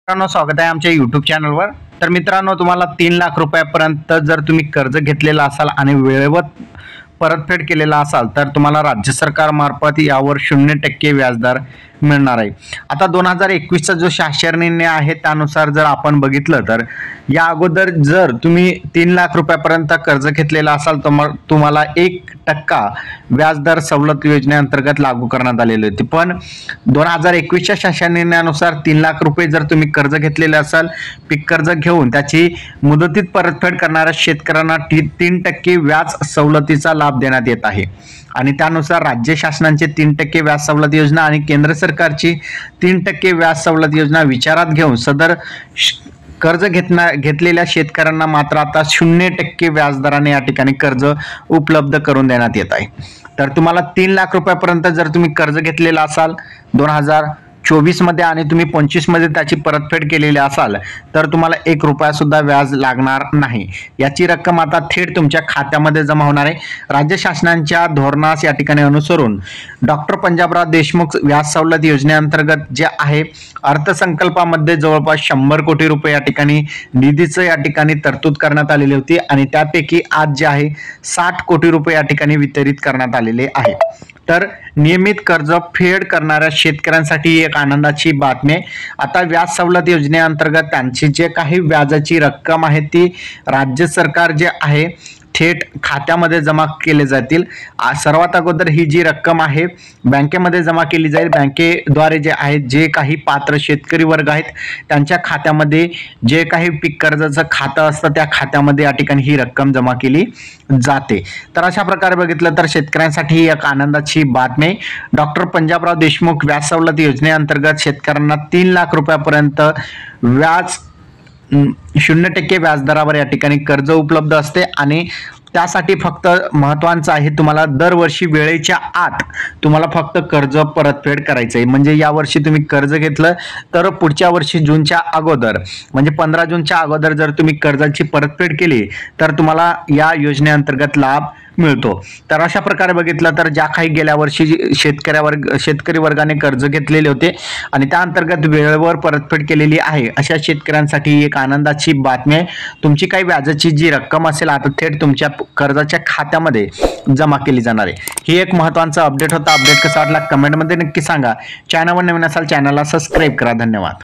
मित्रांनो, स्वागत आहे आमच्या YouTube चॅनलवर। तर मित्रांनो, तुम्हाला 3 लाख रुपयापर्यंत जर तुम्ही कर्ज घेतलेला असाल आणि वेळेवर परतफेड केलेला असाल तर तुम्हाला राज्य सरकार मार्फत यावर 0% व्याजदर मिळणार आहे। आता 2021 चा जो शासन निर्णय आहे त्यानुसार जर आपण बघितलं तर या अगोदर जर तुम्ही 3 लाख रुपयापर्यंत कर्ज घेतलेला असाल तर तुम्हाला 1% व्याजदर सवलत योजनेअंतर्गत लागू करण्यात आलेले होते। पण 2021 च्या शासन निर्णयानुसार 3 लाख रुपये जर तुम्ही कर्ज घेतलेले असाल, पीक कर्ज घेऊन त्याची मुदतीत परतफेड करणाऱ्या शेतकऱ्यांना 3% व्याज सवलतीचा लाभ देण्यात येत आहे। आणि त्यानुसार राज्य शासनाचे 3% व्याज सवलत योजना आणि केंद्र सरकारची 3% व्याज सवलत योजना विचारात घेऊन सदर कर्ज घेतलेल्या शेतकऱ्यांना मात्र आता 0% व्याजदराने या ठिकाणी कर्ज उपलब्ध करून देण्यात येत आहे। तर तुम्हाला 3 लाख रुपयापर्यंत जर तुम्ही कर्ज घेतलेला असाल 2024 मध्ये आणि तुम्ही 25 मध्ये त्याची परतफेड केलेली असाल तर तुम्हाला 1 रुपया सुद्धा व्याज लागणार नाही। याची रक्कम आता थेट तुमच्या खात्यामध्ये जमा होणार आहे। राज्य शासनाच्या धोरणास या ठिकाणी अनुसरून डॉक्टर पंजाबराव देशमुख व्याज सवलत योजनेअंतर्गत जे आहे अर्थसंकल्पामध्ये जवळपास 100 कोटी रुपये या ठिकाणी निधीचं या ठिकाणी तरतूद करण्यात आलेली होती आणि त्यापैकी आज जे आहे 60 कोटी रुपये या ठिकाणी वितरित करण्यात आलेले आहे। तर नियमित कर्ज फेड करणाऱ्या शेतकऱ्यांसाठी एक आनंदाची बातमी आहे। आता व्याज सवलत योजनेअंतर्गत त्यांची जे काही व्याजाची रक्कम आहे ती राज्य सरकार जे आहे थेट खात्यामध्ये जमा केले जातील। सर्वात अगोदर ही जी रक्कम आहे बँकेमध्ये जमा केली जाईल। बँकेद्वारे जे आहे जे काही पात्र शेतकरी वर्ग आहेत त्यांच्या खात्यामध्ये जे काही पीक कर्जाचं खातं असतं त्या खात्यामध्ये या ठिकाणी ही रक्कम जमा केली जाते। तर अशा प्रकारे बघितलं तर शेतकऱ्यांसाठी एक आनंदाची बातमी। डॉक्टर पंजाबराव देशमुख व्याज सवलत योजनेअंतर्गत शेतकऱ्यांना 3 लाख रुपयापर्यंत व्याज 0% व्याजदरावर या ठिकाणी कर्ज उपलब्ध असते आणि त्यासाठी फक्त महत्त्वाचं आहे तुम्हाला दरवर्षी वेळेच्या आत तुम्हाला फक्त कर्ज परतफेड करायचं आहे। म्हणजे या वर्षी तुम्ही कर्ज घेतलं तर पुढच्या वर्षी जूनच्या अगोदर म्हणजे 15 जूनच्या अगोदर जर तुम्ही कर्जाची परतफेड केली तर तुम्हाला या योजनेअंतर्गत लाभ मिळतो। तर अशा प्रकारे बघितलं तर ज्या काही गेल्या वर्षी शेतकरी वर्गाने कर्ज घेतलेले होते आणि त्या अंतर्गत वेळेवर परतफेड केलेली आहे अशा शेतकऱ्यांसाठी एक आनंदाची बातमी आहे। तुमची काही व्याजाची जी रक्कम असेल आता थेट तुमच्या कर्जाच्या खात्यामध्ये जमा केली जाणार आहे। ही एक महत्त्वाचा अपडेट होता। अपडेट कसा वाटला कमेंटमध्ये नक्की सांगा। चॅनलवर नवीन असाल चॅनलला सबस्क्राइब करा। धन्यवाद।